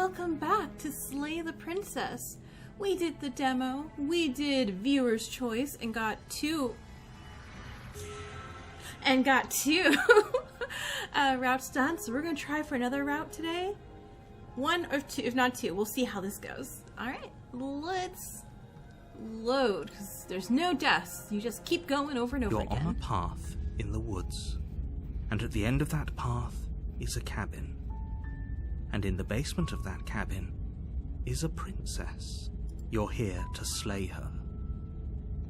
welcome back to Slay the Princess. We did the demo, we did viewer's choice, and got two routes done. So we're gonna try for another route today. One or two, if not two. We'll see how this goes. Alright, let's load, because there's no deaths. You just keep going over and over again. You're on a path in the woods, and at the end of that path is a cabin. And in the basement of that cabin is a princess. You're here to slay her.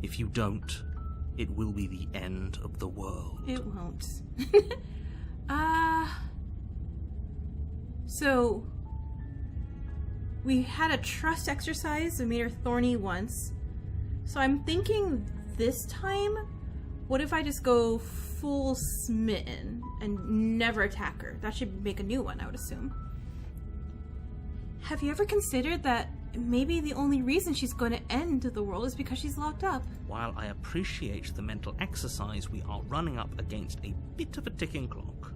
If you don't, it will be the end of the world. It won't. So we had a trust exercise that made her thorny once. So I'm thinking this time, what if I just go full smitten and never attack her? That should make a new one, I would assume. Have you ever considered that maybe the only reason she's going to end the world is because she's locked up? While I appreciate the mental exercise, we are running up against a bit of a ticking clock.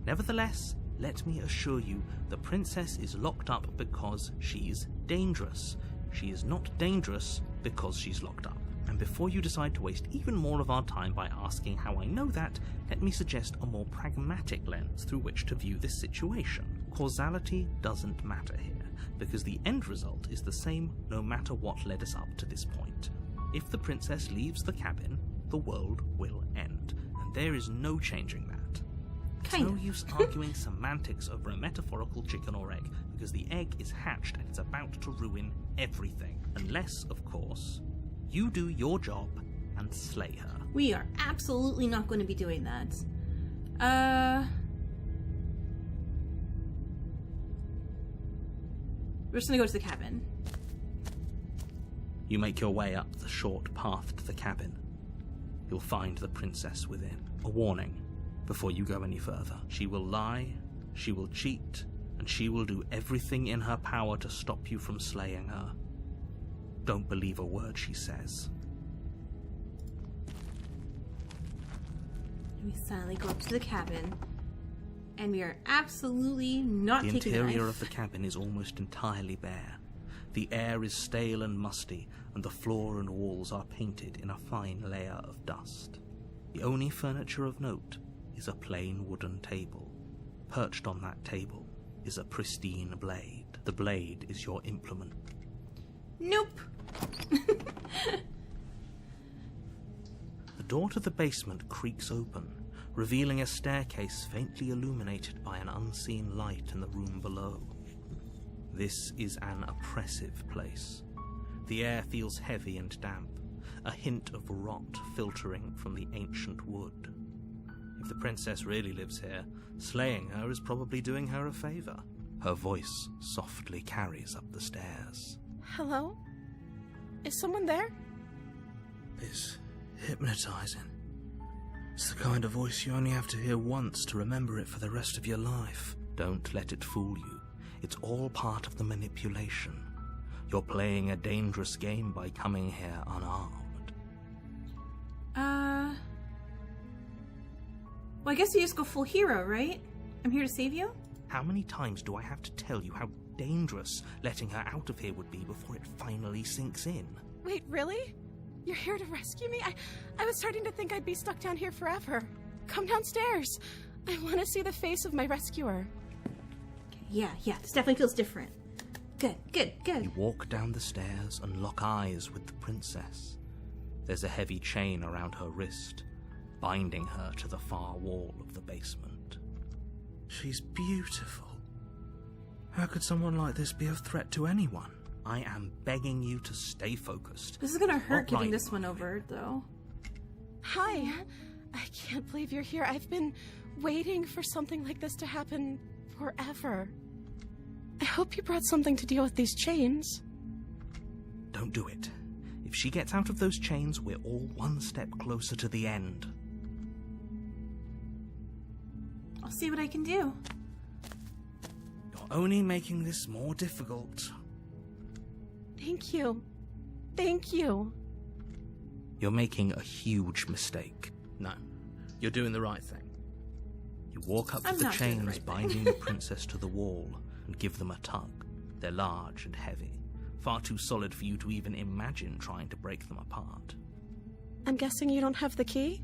Nevertheless, let me assure you, the princess is locked up because she's dangerous. She is not dangerous because she's locked up. And before you decide to waste even more of our time by asking how I know that, let me suggest a more pragmatic lens through which to view this situation. Causality doesn't matter here, because the end result is the same no matter what led us up to this point. If the princess leaves the cabin, the world will end, and there is no changing that. It's no use arguing semantics over a metaphorical chicken or egg, because the egg is hatched and it's about to ruin everything. Unless, of course, you do your job and slay her. We are absolutely not going to be doing that. We're just going to go to the cabin. You make your way up the short path to the cabin. You'll find the princess within. A warning before you go any further. She will lie, she will cheat, and she will do everything in her power to stop you from slaying her. Don't believe a word she says. We silently go up to the cabin, and we are absolutely not taking the knife. The interior of the cabin is almost entirely bare. The air is stale and musty, and the floor and walls are painted in a fine layer of dust. The only furniture of note is a plain wooden table. Perched on that table is a pristine blade. The blade is your implement. Nope. The door to the basement creaks open, revealing a staircase faintly illuminated by an unseen light in the room below. This is an oppressive place. The air feels heavy and damp, a hint of rot filtering from the ancient wood. If the princess really lives here, slaying her is probably doing her a favor. Her voice softly carries up the stairs. Hello? Is someone there? It's hypnotizing. It's the kind of voice you only have to hear once to remember it for the rest of your life. Don't let it fool you. It's all part of the manipulation. You're playing a dangerous game by coming here unarmed. Well, I guess you just go full hero, right? I'm here to save you? How many times do I have to tell you how dangerous letting her out of here would be before it finally sinks in? Wait, really? You're here to rescue me? I was starting to think I'd be stuck down here forever. Come downstairs. I want to see the face of my rescuer. Yeah, this definitely feels different. Good. You walk down the stairs and lock eyes with the princess. There's a heavy chain around her wrist, binding her to the far wall of the basement. She's beautiful. How could someone like this be a threat to anyone? I am begging you to stay focused. This is gonna hurt giving this one over, though. Hi. I can't believe you're here. I've been waiting for something like this to happen forever. I hope you brought something to deal with these chains. Don't do it. If she gets out of those chains, we're all one step closer to the end. I'll see what I can do. You're only making this more difficult. Thank you. Thank you. You're making a huge mistake. No, you're doing the right thing. You walk up to I'm the not doing the chains right thing. binding the princess to the wall and give them a tug. They're large and heavy, far too solid for you to even imagine trying to break them apart. I'm guessing you don't have the key?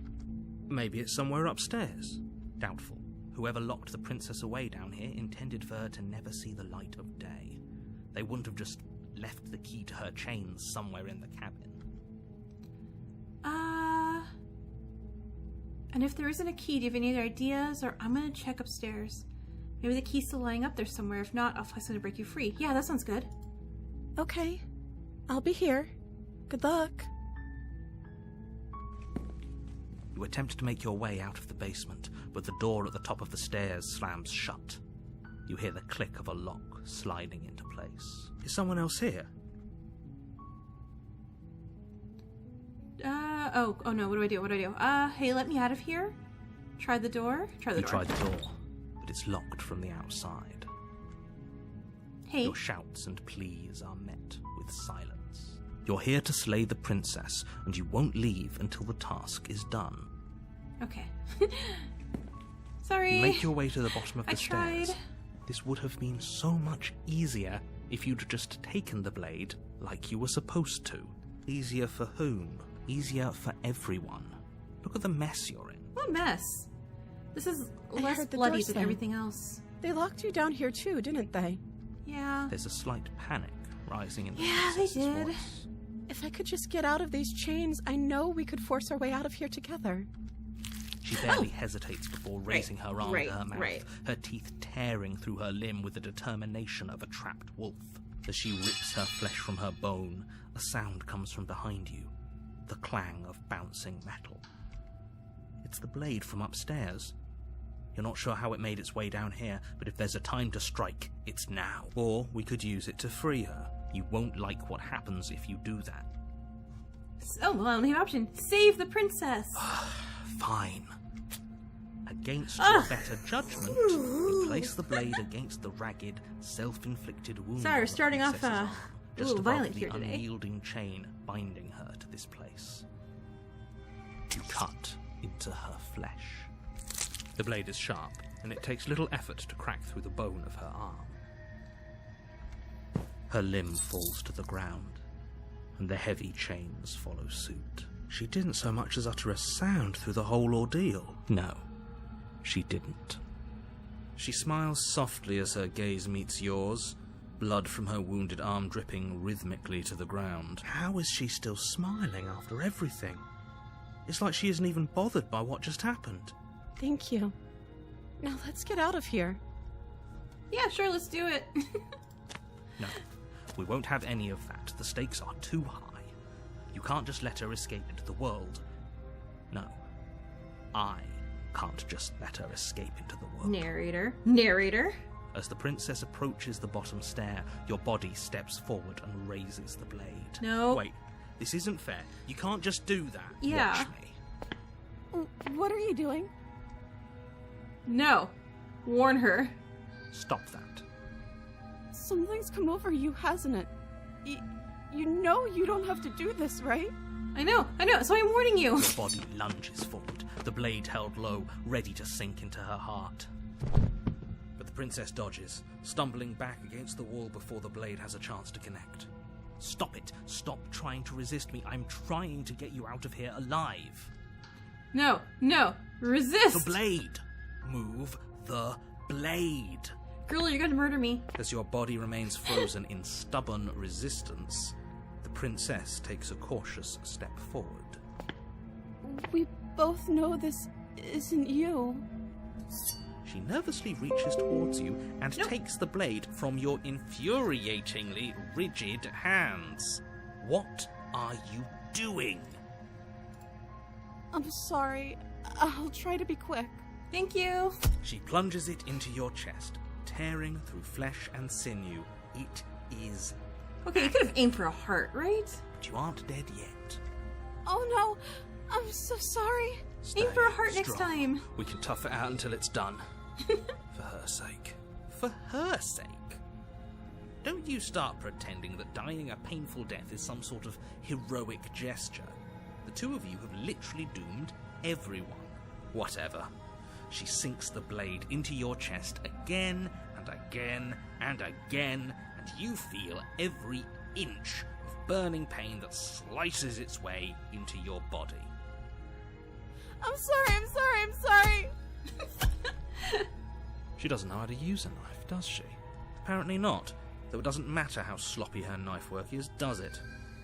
Maybe it's somewhere upstairs. Doubtful. Whoever locked the princess away down here intended for her to never see the light of day. They wouldn't have just left the key to her chains somewhere in the cabin. And if there isn't a key, do you have any other ideas? Or I'm gonna check upstairs. Maybe the key's still lying up there somewhere. If not, I'll find something to break you free. Yeah, that sounds good. Okay. I'll be here. Good luck. You attempt to make your way out of the basement, but the door at the top of the stairs slams shut. You hear the click of a lock sliding into place. Is someone else here? Oh no, what do I do? Hey, let me out of here. Try the door. You try the door, but it's locked from the outside. Hey. Your shouts and pleas are met with silence. You're here to slay the princess, and you won't leave until the task is done. Okay. Sorry. You make your way to the bottom of the I tried. stairs. This would have been so much easier if you'd just taken the blade like you were supposed to. Easier for whom? Easier for everyone. Look at the mess you're in. What mess? This is I less heard the bloody doors than slam. everything else. They locked you down here too, didn't they? Yeah. There's a slight panic rising in the Yeah, they princess's did. voice. If I could just get out of these chains, I know we could force our way out of here together. She barely hesitates before raising her arm right, to her mouth, right. her teeth tearing through her limb with the determination of a trapped wolf. As she rips her flesh from her bone, a sound comes from behind you, the clang of bouncing metal. It's the blade from upstairs. You're not sure how it made its way down here, but if there's a time to strike, it's now. Or we could use it to free her. You won't like what happens if you do that. Oh, well, I only have an option. Save the princess. Fine. Against your better judgment, you place the blade against the ragged, self-inflicted wound. Sorry, on we're the starting off, princess's arm, a just little above violent the here today. unyielding chain binding her to this place. You cut into her flesh. The blade is sharp, and it takes little effort to crack through the bone of her arm. Her limb falls to the ground, and the heavy chains follow suit. She didn't so much as utter a sound through the whole ordeal. No, she didn't. She smiles softly as her gaze meets yours, blood from her wounded arm dripping rhythmically to the ground. How is she still smiling after everything? It's like she isn't even bothered by what just happened. Thank you. Now let's get out of here. Yeah, sure, let's do it. No, we won't have any of that. The stakes are too high. You can't just let her escape into the world. No, I can't just let her escape into the world. Narrator. As the princess approaches the bottom stair, your body steps forward and raises the blade. No. Wait, this isn't fair. You can't just do that. Yeah. Watch me. What are you doing? No. Warn her. Stop that. Something's come over you, hasn't it? You know you don't have to do this, right? I know, so I'm warning you. Your body lunges forward, the blade held low, ready to sink into her heart. But the princess dodges, stumbling back against the wall before the blade has a chance to connect. Stop it. Stop trying to resist me. I'm trying to get you out of here alive. No. Resist. The blade. Move the blade. Girl, you're gonna murder me. As your body remains frozen in stubborn resistance, the princess takes a cautious step forward. We both know this isn't you. She nervously reaches towards you and takes the blade from your infuriatingly rigid hands. What are you doing? I'm sorry. I'll try to be quick. Thank you. She plunges it into your chest, tearing through flesh and sinew. It is... Okay, you could have aimed for a heart, right? But you aren't dead yet. Oh no! I'm so sorry. Aim for a Stay heart next strong. time. We can tough it out until it's done. For her sake. For her sake? Don't you start pretending that dying a painful death is some sort of heroic gesture. The two of you have literally doomed everyone. Whatever. She sinks the blade into your chest again and again and again, and you feel every inch of burning pain that slices its way into your body. I'm sorry. She doesn't know how to use a knife, does she? Apparently not, though it doesn't matter how sloppy her knife work is, does it?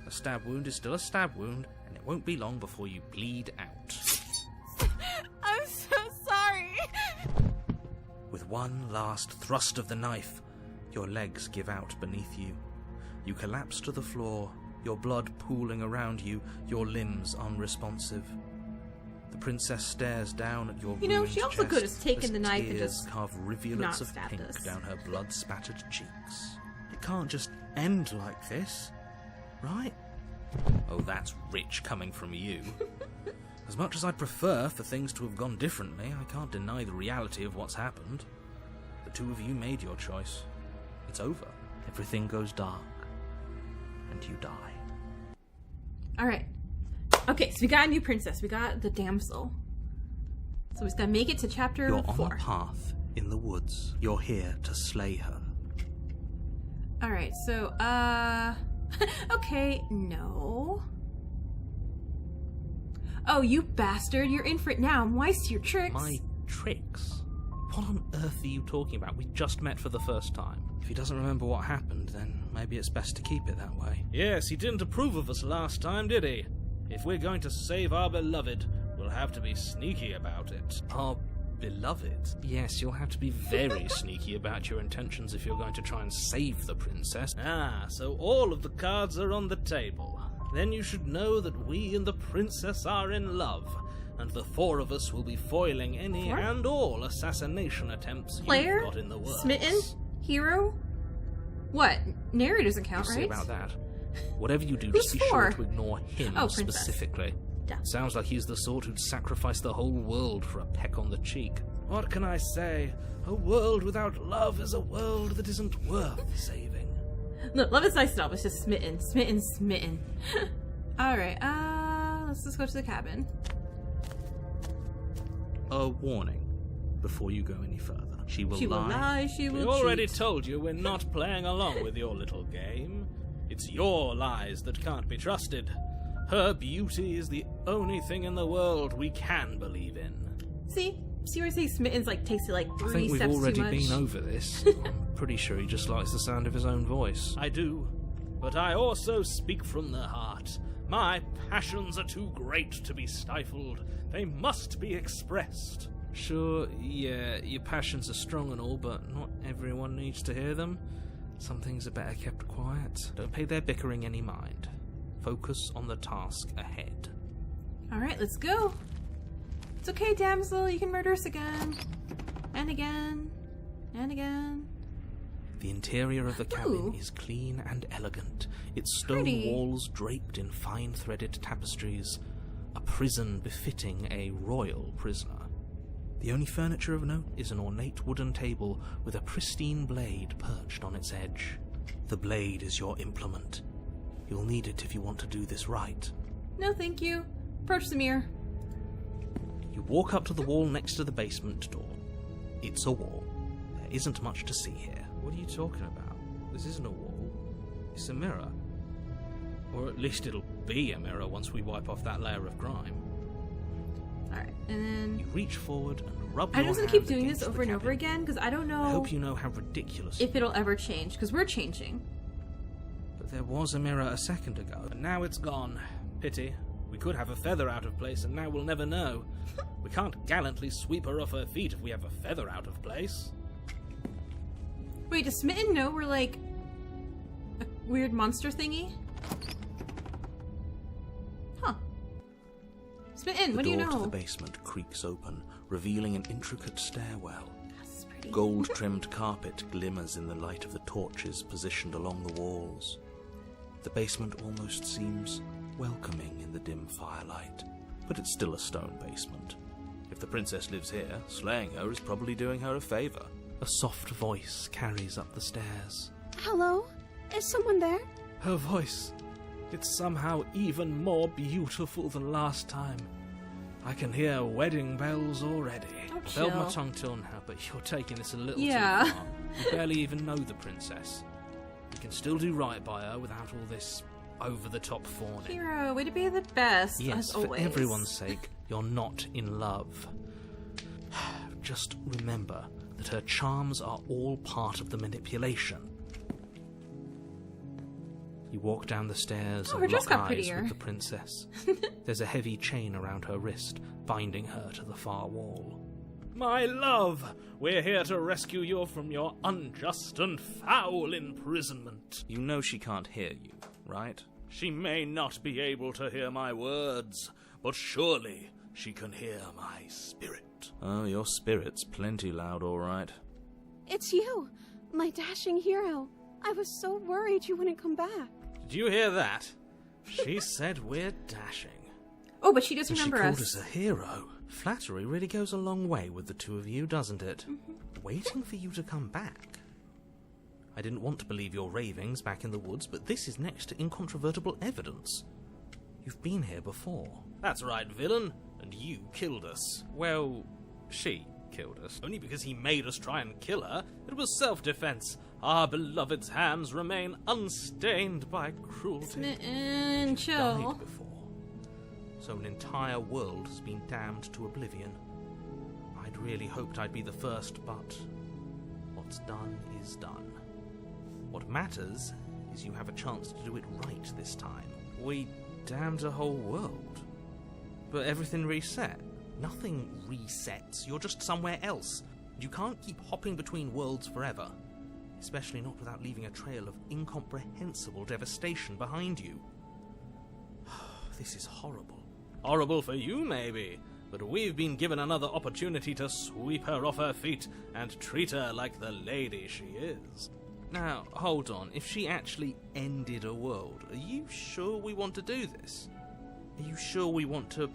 A stab wound is still a stab wound, and it won't be long before you bleed out. I'm so sorry. With one last thrust of the knife, your legs give out beneath you. You collapse to the floor, your blood pooling around you, your limbs unresponsive. The princess stares down at your ruined she also chest could have taken as the knife and tears just carve rivulets not of stabbed pink us. down her blood-spattered cheeks. It can't just end like this, right? Oh, that's rich coming from you. As much as I'd prefer for things to have gone differently, I can't deny the reality of what's happened. The two of you made your choice. It's over. Everything goes dark. And you die. Alright. Okay, so we got a new princess. We got the Damsel. So we just gotta make it to chapter You're 4. on a path in the woods. You're here to slay her. Alright, so, okay, no. Oh, you bastard, you're in for it now. I'm wise to your tricks. My tricks? What on earth are you talking about? We just met for the first time. If he doesn't remember what happened, then maybe it's best to keep it that way. Yes, he didn't approve of us last time, did he? If we're going to save our beloved, we'll have to be sneaky about it. Our beloved? Yes, you'll have to be very sneaky about your intentions if you're going to try and save the princess. Ah, so all of the cards are on the table. Then you should know that we and the princess are in love, and the four of us will be foiling any and all assassination attempts Player? you've got in the works. Smitten? Hero? What? Nary doesn't count, We'll right? see about that. Whatever you do, Who's just be for? sure to ignore him Oh, princess. specifically. Yeah. Sounds like he's the sort who'd sacrifice the whole world for a peck on the cheek. What can I say? A world without love is a world that isn't worth saving. No, love is nice enough. It's just smitten. Alright, let's just go to the cabin. A warning before you go any further. She will She will lie, she will We already cheat. told you we're not playing along with your little game. It's your lies that can't be trusted. Her beauty is the only thing in the world we can believe in. See where I say smitten's like takes you like 3 I think we've steps already too much? been over this. I'm pretty sure he just likes the sound of his own voice. I do, but I also speak from the heart. My passions are too great to be stifled. They must be expressed. Sure, yeah, your passions are strong and all, but not everyone needs to hear them. Some things are better kept quiet. Don't pay their bickering any mind. Focus on the task ahead. Alright, let's go. It's okay, Damsel, you can murder us again. And again. And again. The interior of the cabin Ooh. is clean and elegant, its stone Pretty. walls draped in fine threaded tapestries, a prison befitting a royal prisoner. The only furniture of note is an ornate wooden table with a pristine blade perched on its edge. The blade is your implement. You'll need it if you want to do this right. No, thank you. Approach the mirror. You walk up to the wall next to the basement door. It's a wall. There isn't much to see here. What are you talking about? This isn't a wall. It's a mirror. Or at least it'll be a mirror once we wipe off that layer of grime. Alright, and then... You reach forward and rub I'm your just gonna hand keep doing this against over the and over cabin. again, because I don't know I hope you know how ridiculous if it'll ever change, because we're changing. But there was a mirror a second ago, and now it's gone. Pity. We could have a feather out of place, and now we'll never know. We can't gallantly sweep her off her feet if we have a feather out of place. Wait, does Smitten know we're like a weird monster thingy? Huh. Smitten, what do you The door to know? the basement creaks open, revealing an intricate stairwell. This is pretty. Gold-trimmed carpet glimmers in the light of the torches positioned along the walls. The basement almost seems welcoming in the dim firelight, but it's still a stone basement. If the princess lives here, slaying her is probably doing her a favor. A soft voice carries up the stairs. Hello? Is someone there? Her voice, it's somehow even more beautiful than last time. I can hear wedding bells already. Oh, I've held my chill. tongue till now, but you're taking this a little Yeah. too far. You barely even know the princess. You can still do right by her without all this over-the-top fawning. Hero, way to be the best, Yes, as for always. everyone's sake, you're not in love. Just remember that her charms are all part of the manipulation. You walk down the stairs Oh, her and dress lock got eyes prettier. with the princess. There's a heavy chain around her wrist, binding her to the far wall. My love, we're here to rescue you from your unjust and foul imprisonment. You know she can't hear you, right? She may not be able to hear my words, but surely she can hear my spirit. Oh, your spirit's plenty loud, all right. It's you, my dashing hero. I was so worried you wouldn't come back. Did you hear that? She said we're dashing. Oh, but she does And she remember called us. us a hero. Flattery really goes a long way with the two of you, doesn't it? Waiting for you to come back. I didn't want to believe your ravings back in the woods, but this is next to incontrovertible evidence. You've been here before. That's right, villain. And you killed us. Well, she killed us. Only because he made us try and kill her. It was self-defense. Our beloved's hands remain unstained by cruelty. Smitten, She chill. died before. So an entire world has been damned to oblivion. I'd really hoped I'd be the first, but what's done is done. What matters is you have a chance to do it right this time. We damned a whole world. But everything reset. Nothing resets. You're just somewhere else. You can't keep hopping between worlds forever. Especially not without leaving a trail of incomprehensible devastation behind you. This is horrible. Horrible for you, maybe, but we've been given another opportunity to sweep her off her feet and treat her like the lady she is. Now, hold on. If she actually ended a world, are you sure we want to do this? Are you sure we want to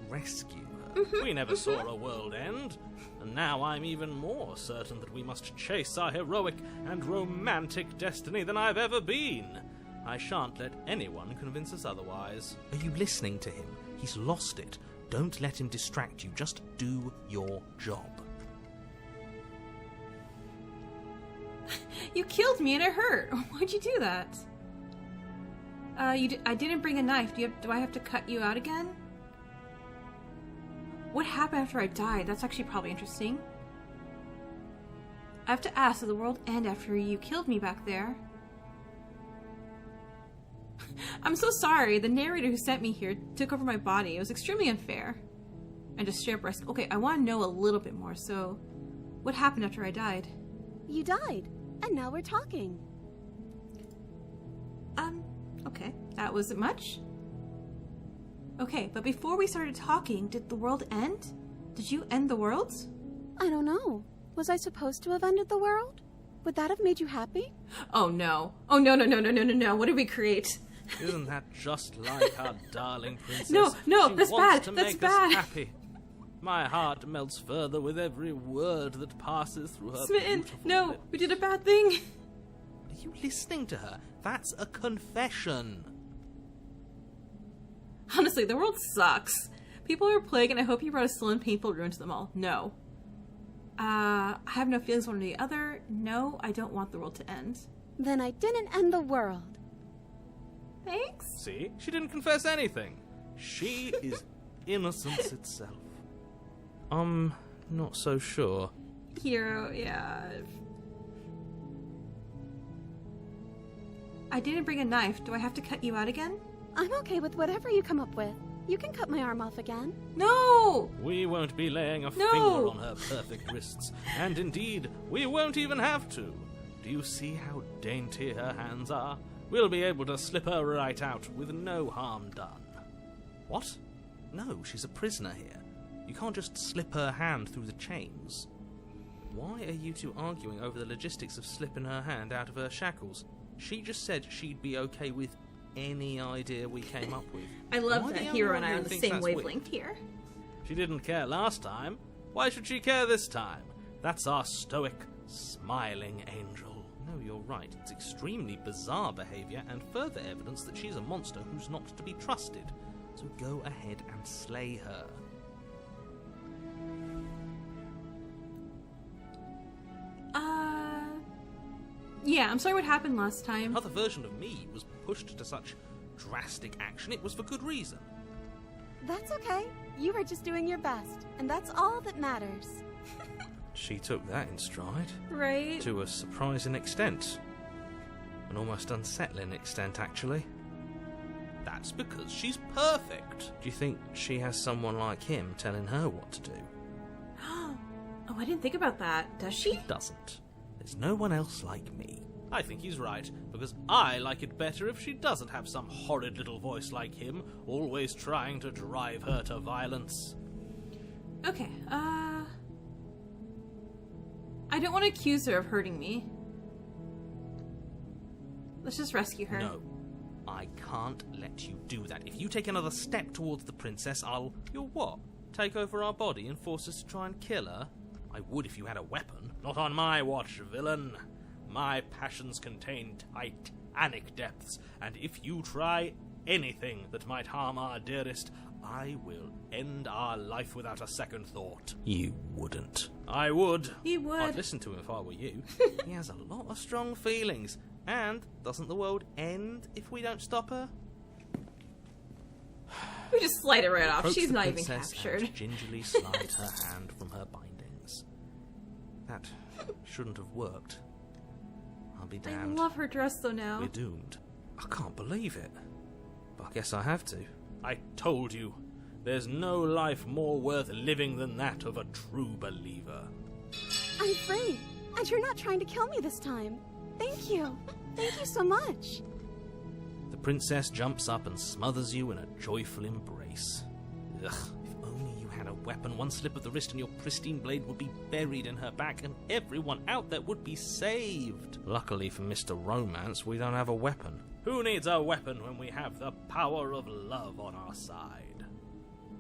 rescue her? We never saw a world end, and now I'm even more certain that we must chase our heroic and romantic destiny than I've ever been. I shan't let anyone convince us otherwise. Are you listening to him? He's lost it. Don't let him distract you. Just do your job. You killed me and it hurt. Why'd you do that? I didn't bring a knife. Do I have to cut you out again? What happened after I died? That's actually probably interesting. I have to ask, did the world end after you killed me back there? I'm so sorry. The narrator who sent me here took over my body. It was extremely unfair. And just straight up risk. Okay, I want to know a little bit more. So, what happened after I died? You died, and now we're talking. Okay. That wasn't much? Okay, but before we started talking, did the world end? Did you end the world? I don't know. Was I supposed to have ended the world? Would that have made you happy? Oh no. Oh no. What did we create? Isn't that just like our darling princess? No, She that's wants bad, to that's make bad. us happy. My heart melts further with every word that passes through her Smitten, beautiful no, lips. we did a bad thing. Are you listening to her? That's a confession. Honestly, the world sucks. People are a plague, and I hope you brought a slow and painful ruin to them all. No. I have no feelings one or the other. No, I don't want the world to end. Then I didn't end the world. Thanks. See? She didn't confess anything. She is innocence itself. I'm not so sure. Hero, yeah. I didn't bring a knife. Do I have to cut you out again? I'm okay with whatever you come up with. You can cut my arm off again. No! We won't be laying a No. finger on her perfect wrists, and indeed, we won't even have to. Do you see how dainty her hands are? We'll be able to slip her right out with no harm done. What? No, she's a prisoner here. You can't just slip her hand through the chains. Why are you two arguing over the logistics of slipping her hand out of her shackles? She just said she'd be okay with any idea we came up with. I love Why that the Hero other and I one are on the thinks same that's weird? wavelength here. She didn't care last time. Why should she care this time? That's our stoic, smiling angel. No, you're right. It's extremely bizarre behavior and further evidence that she's a monster who's not to be trusted. So go ahead and slay her. Yeah, I'm sorry what happened last time. Another version of me was pushed to such drastic action. It was for good reason. That's okay. You were just doing your best, and that's all that matters. She took that in stride. Right? To a surprising extent. An almost unsettling extent, actually. That's because she's perfect. Do you think she has someone like him telling her what to do? Oh, I didn't think about that. Does she? Doesn't. There's no one else like me. I think he's right, because I like it better if she doesn't have some horrid little voice like him, always trying to drive her to violence. Okay, I don't want to accuse her of hurting me. Let's just rescue her. No, I can't let you do that. If you take another step towards the princess, You'll what? Take over our body and force us to try and kill her? I would if you had a weapon. Not on my watch, villain. My passions contain titanic depths, and if you try anything that might harm our dearest, I will end our life without a second thought. You wouldn't. I would. He would. I'd listen to him if I were you. He has a lot of strong feelings. And doesn't the world end if we don't stop her? We just slide it right off. Approach She's the not even princess captured. and gingerly slide her hand from her bindings. That shouldn't have worked. I'll be I damned. love her dress though now. We're doomed. I can't believe it. But I guess I have to. I told you, there's no life more worth living than that of a true believer. I'm free, and you're not trying to kill me this time. Thank you. Thank you so much. The princess jumps up and smothers you in a joyful embrace. Ugh, if only you had a weapon, one slip of the wrist and your pristine blade would be buried in her back and everyone out there would be saved. Luckily for Mr. Romance, we don't have a weapon. Who needs a weapon when we have the power of love on our side?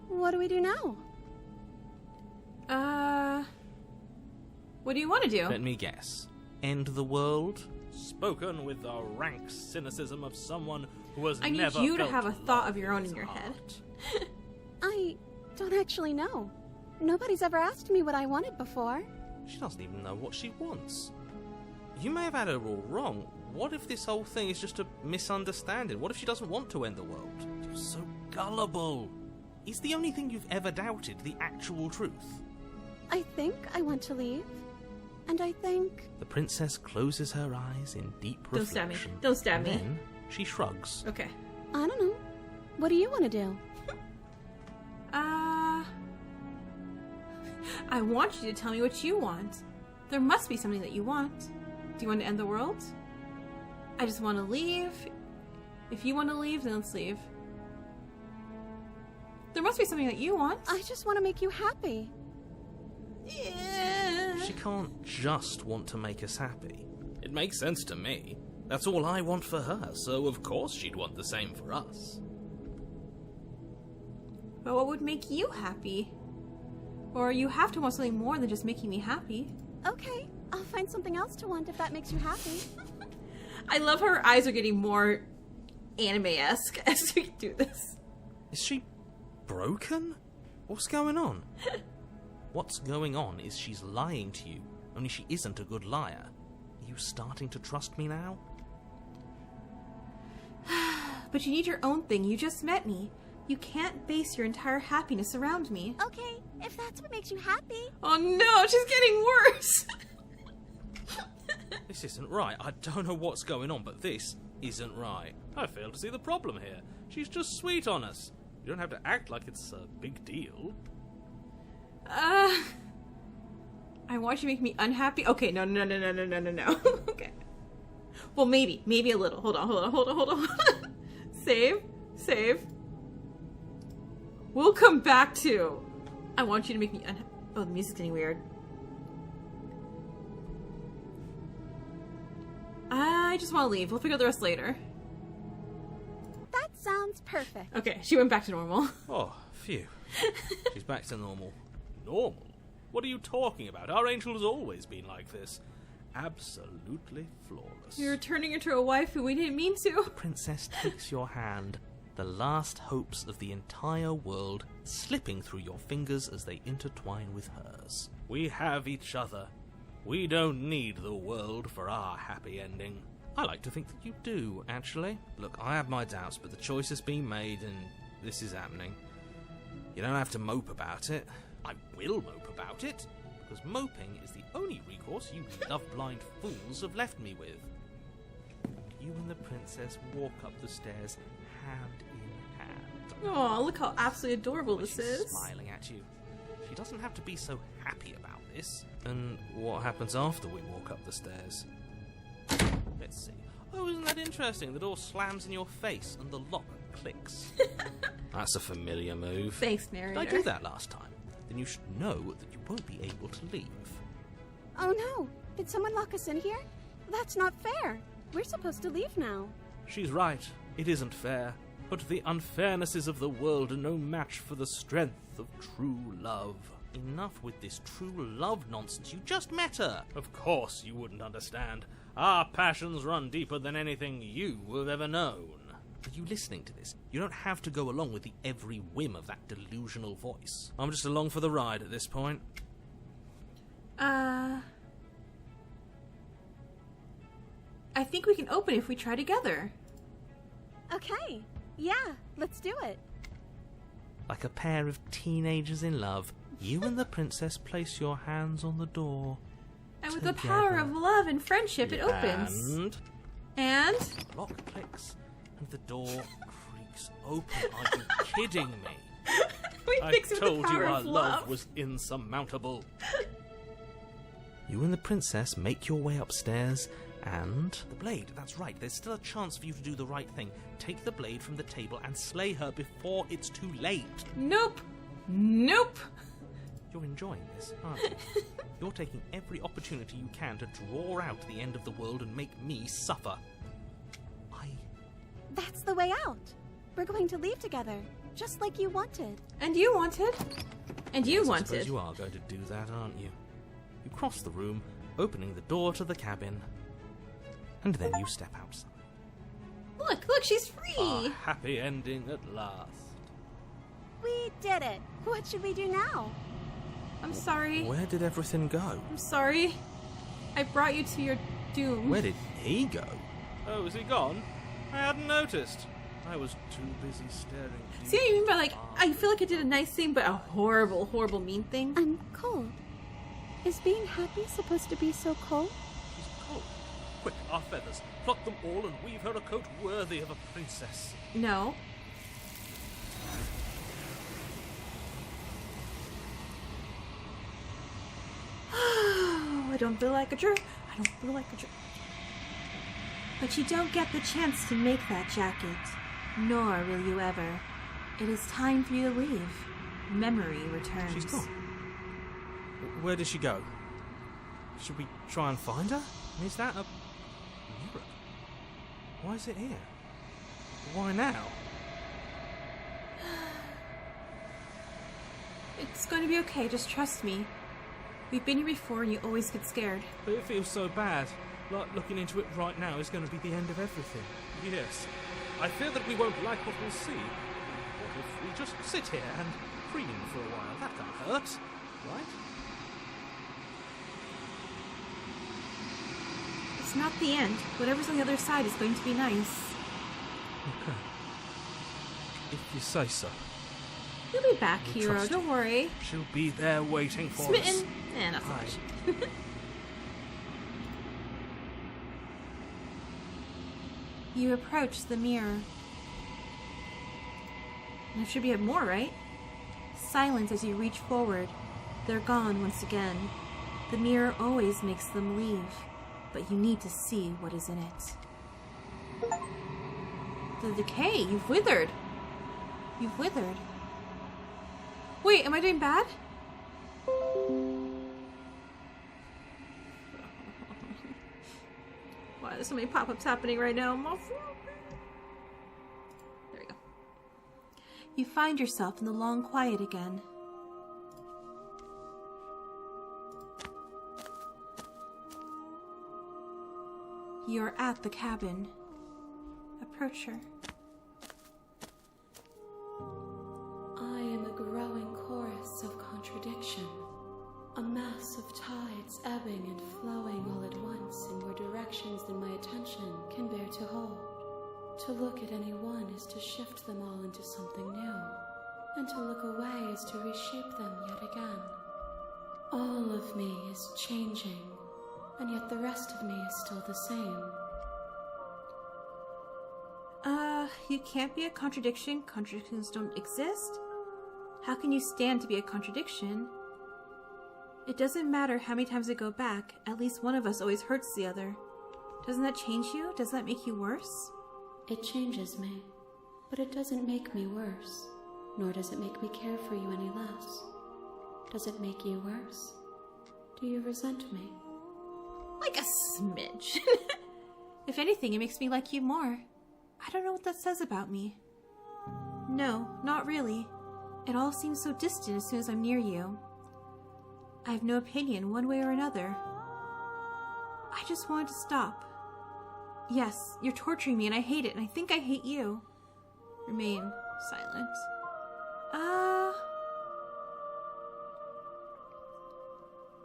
What do we do now? What do you want to do? Let me guess. End the world? Spoken with the rank cynicism of someone who has I need never you to felt have a thought of your love own in his your head. heart. I don't actually know. Nobody's ever asked me what I wanted before. She doesn't even know what she wants. You may have had her all wrong. What if this whole thing is just a misunderstanding? What if she doesn't want to end the world? You're so gullible. Is the only thing you've ever doubted the actual truth? I think I want to leave. And I think... The princess closes her eyes in deep Don't stab me. reflection. Don't stab me. Then she shrugs. Okay. I don't know. What do you want to do? I want you to tell me what you want. There must be something that you want. Do you want to end the world? I just want to leave. If you want to leave, then let's leave. There must be something that you want. I just want to make you happy. Yeah. She can't just want to make us happy. It makes sense to me. That's all I want for her, so of course she'd want the same for us. But what would make you happy? Or you have to want something more than just making me happy. Okay, I'll find something else to want if that makes you happy. I love how her eyes are getting more anime-esque as we do this. Is she broken? What's going on? What's going on is she's lying to you, only she isn't a good liar. Are you starting to trust me now? But you need your own thing. You just met me. You can't base your entire happiness around me. Okay, if that's what makes you happy. Oh no, she's getting worse! This isn't right. I don't know what's going on, but this isn't right. I fail to see the problem here. She's just sweet on us. You don't have to act like it's a big deal. I want you to make me unhappy. Okay, no. Okay. Well, maybe a little. Hold on. Save. We'll come back to. I want you to make me unhappy. Oh, the music's getting weird. I just want to leave. We'll figure out the rest later. That sounds perfect. Okay, she went back to normal. Oh, phew. She's back to normal. Normal? What are you talking about? Our angel has always been like this. Absolutely flawless. You're turning into a wife who we didn't mean to. Princess takes your hand, the last hopes of the entire world slipping through your fingers as they intertwine with hers. We have each other. We don't need the world for our happy ending. I like to think that you do, actually. Look, I have my doubts, but the choice has been made and this is happening. You don't have to mope about it. I will mope about it, because moping is the only recourse you love-blind fools have left me with. You and the princess walk up the stairs hand in hand. Oh, look how absolutely adorable this She's is. smiling at you. She doesn't have to be so happy about this. And what happens after we walk up the stairs? Let's see. Oh, isn't that interesting? The door slams in your face and the lock clicks. That's a familiar move. Thanks, narrator. Did I do that last time? Then you should know that you won't be able to leave. Oh no! Did someone lock us in here? That's not fair. We're supposed to leave now. She's right. It isn't fair. But the unfairnesses of the world are no match for the strength of true love. Enough with this true love nonsense. You just met her. Of course you wouldn't understand. Our passions run deeper than anything you have ever known. Are you listening to this? You don't have to go along with the every whim of that delusional voice. I'm just along for the ride at this point. I think we can open if we try together. Okay. Yeah, let's do it. Like a pair of teenagers in love, you and the princess place your hands on the door. And with the power Together. of love and friendship, it opens. And And the lock clicks, and the door creaks open. Are you kidding me? we I fix it with the told you power our of love was insurmountable. You and the princess make your way upstairs, and the blade, that's right, there's still a chance for you to do the right thing. Take the blade from the table and slay her before it's too late. Nope. Nope. You're enjoying this, aren't you? You're taking every opportunity you can to draw out the end of the world and make me suffer. That's the way out. We're going to leave together, just like you wanted. And you wanted. And you I wanted. suppose you are going to do that, aren't you? You cross the room, opening the door to the cabin, and then you step outside. Look, she's free. Our happy ending at last. We did it. What should we do now? I'm sorry. Where did everything go? I'm sorry. I brought you to your doom. Where did he go? Oh, is he gone? I hadn't noticed. I was too busy staring. See what you mean by, like, I feel like I did a nice thing, but a horrible, horrible, mean thing? I'm cold. Is being happy supposed to be so cold? She's cold. Quick, our feathers. Pluck them all and weave her a coat worthy of a princess. No. I don't feel like a jerk. I don't feel like a jerk. But you don't get the chance to make that jacket. Nor will you ever. It is time for you to leave. Memory returns. She's gone. Where did she go? Should we try and find her? Is that a mirror? Why is it here? Why now? It's going to be okay, just trust me. We've been here before and you always get scared. But it feels so bad. Like looking into it right now is going to be the end of everything. Yes. I fear that we won't like what we'll see. What if we just sit here and preen for a while? That can't hurt, right? It's not the end. Whatever's on the other side is going to be nice. Okay. If you say so. You'll be back, We'll hero. trust Don't worry. She'll be there waiting for us. Smitten. Not so much. You approach the mirror. There should be more, right? Silence as you reach forward. They're gone once again. The mirror always makes them leave, but you need to see what is in it. The decay. You've withered. You've withered. Wait, am I doing bad? Wow, there's so many pop-ups happening right now. There we go. You find yourself in the long quiet again. You're at the cabin. Approach her. I am a growing chorus of contradiction. A mass of tides ebbing and flowing all at once in more directions than my attention can bear to hold. To look at any one is to shift them all into something new, and to look away is to reshape them yet again. All of me is changing, and yet the rest of me is still the same. You can't be a contradiction. Contradictions don't exist. How can you stand to be a contradiction? It doesn't matter how many times I go back, at least one of us always hurts the other. Doesn't that change you? Does that make you worse? It changes me, but it doesn't make me worse, nor does it make me care for you any less. Does it make you worse? Do you resent me? Like a smidge. If anything, it makes me like you more. I don't know what that says about me. No, not really. It all seems so distant as soon as I'm near you. I have no opinion one way or another. I just wanted to stop. Yes, you're torturing me and I hate it, and I think I hate you. Remain silent.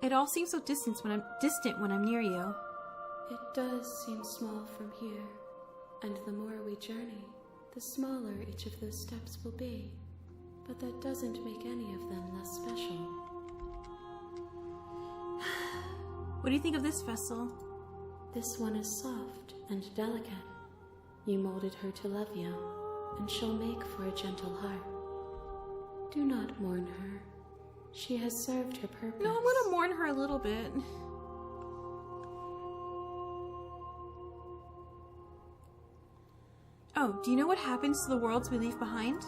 It all seems so distant when I'm near you. It does seem small from here, and the more we journey, the smaller each of those steps will be. But that doesn't make any of them less special. What do you think of this vessel? This one is soft and delicate. You molded her to love you, and she'll make for a gentle heart. Do not mourn her. She has served her purpose. No, I'm gonna mourn her a little bit. Oh, do you know what happens to the worlds we leave behind?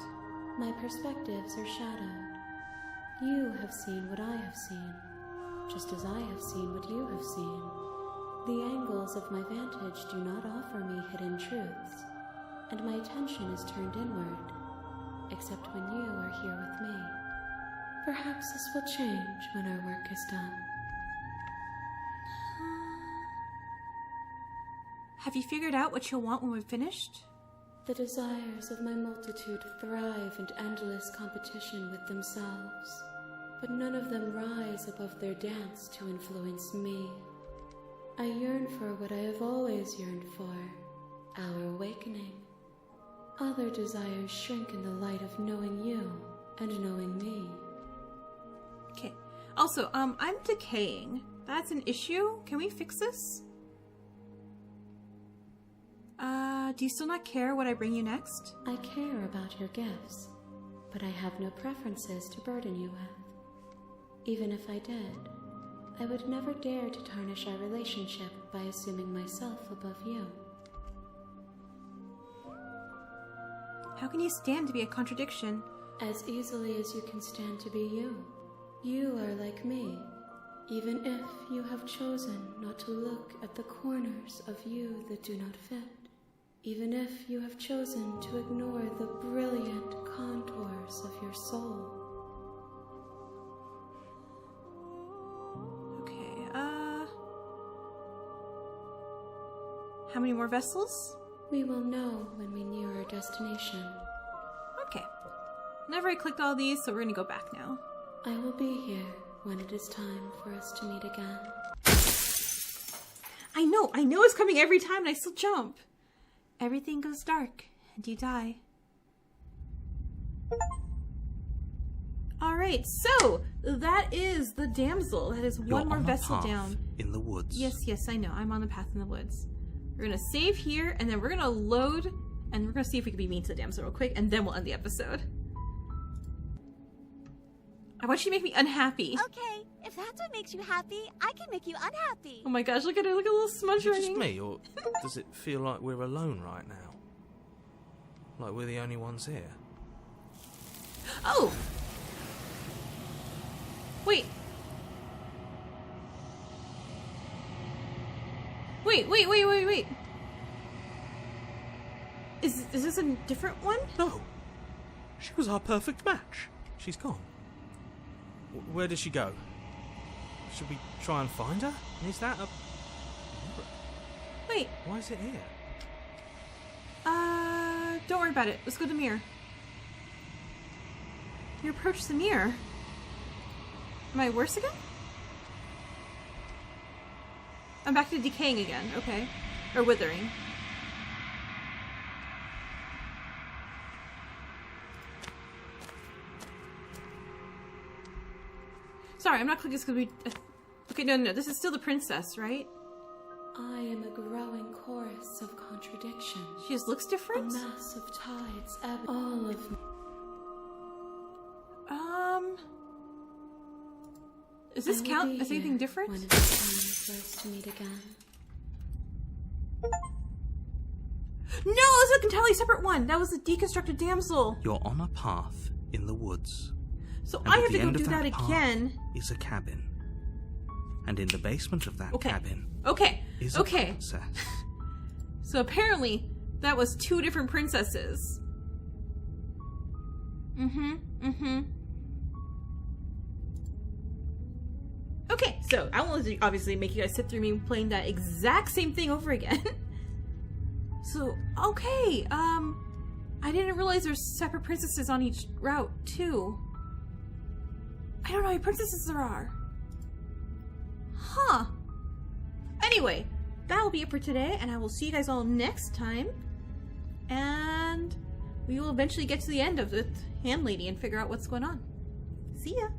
My perspectives are shadowed. You have seen what I have seen, just as I have seen what you have seen. The angles of my vantage do not offer me hidden truths, and my attention is turned inward, except when you are here with me. Perhaps this will change when our work is done. Have you figured out what you'll want when we're finished? The desires of my multitude thrive in endless competition with themselves, but none of them rise above their dance to influence me. I yearn for what I have always yearned for, our awakening. Other desires shrink in the light of knowing you and knowing me. Okay. Also, I'm decaying. That's an issue? Can we fix this? Do you still not care what I bring you next? I care about your gifts, but I have no preferences to burden you with. Even if I did, I would never dare to tarnish our relationship by assuming myself above you. How can you stand to be a contradiction? As easily as you can stand to be you. You are like me, even if you have chosen not to look at the corners of you that do not fit. Even if you have chosen to ignore the brilliant contours of your soul. Okay, how many more vessels? We will know when we near our destination. Okay. Never I clicked all these, so we're gonna go back now. I will be here when it is time for us to meet again. I know it's coming every time and I still jump. Everything goes dark, and you die. Alright, so that is the Damsel. That is one more vessel down. In the woods. Yes, I know. I'm on the path in the woods. We're gonna save here, and then we're gonna load, and we're gonna see if we can be mean to the Damsel real quick, and then we'll end the episode. I want you to make me unhappy. Okay, if that's what makes you happy, I can make you unhappy. Oh my gosh, look at her, look at a little smudge Is it running. just me, or does it feel like we're alone right now? Like we're the only ones here? Oh! Wait. Wait. Is this a different one? No! She was our perfect match. She's gone. Where did she go? Should we try and find her? Is that a... Wait. Why is it here? Don't worry about it. Let's go to the mirror. You approach the mirror. Am I worse again? I'm back to decaying again. Okay. Or withering. Sorry, I'm not clicking this because we... okay, no. This is still the princess, right? I am a growing chorus of contradiction. She just looks A different? mass of tides ebb all of me. Does this count as anything different? When it is time for us to meet again. No, it was an entirely separate one. That was the deconstructed damsel. You're on a path in the woods. So And I at have the to go end do of that path again. Is a cabin. And in the basement of that cabin Okay. is a princess. So apparently that was two different princesses. Okay, so I wanted to obviously make you guys sit through me playing that exact same thing over again. So, okay, I didn't realize there's separate princesses on each route, too. I don't know how many princesses there are. Huh. Anyway, that'll be it for today, and I will see you guys all next time. And we will eventually get to the end of the hand lady and figure out what's going on. See ya!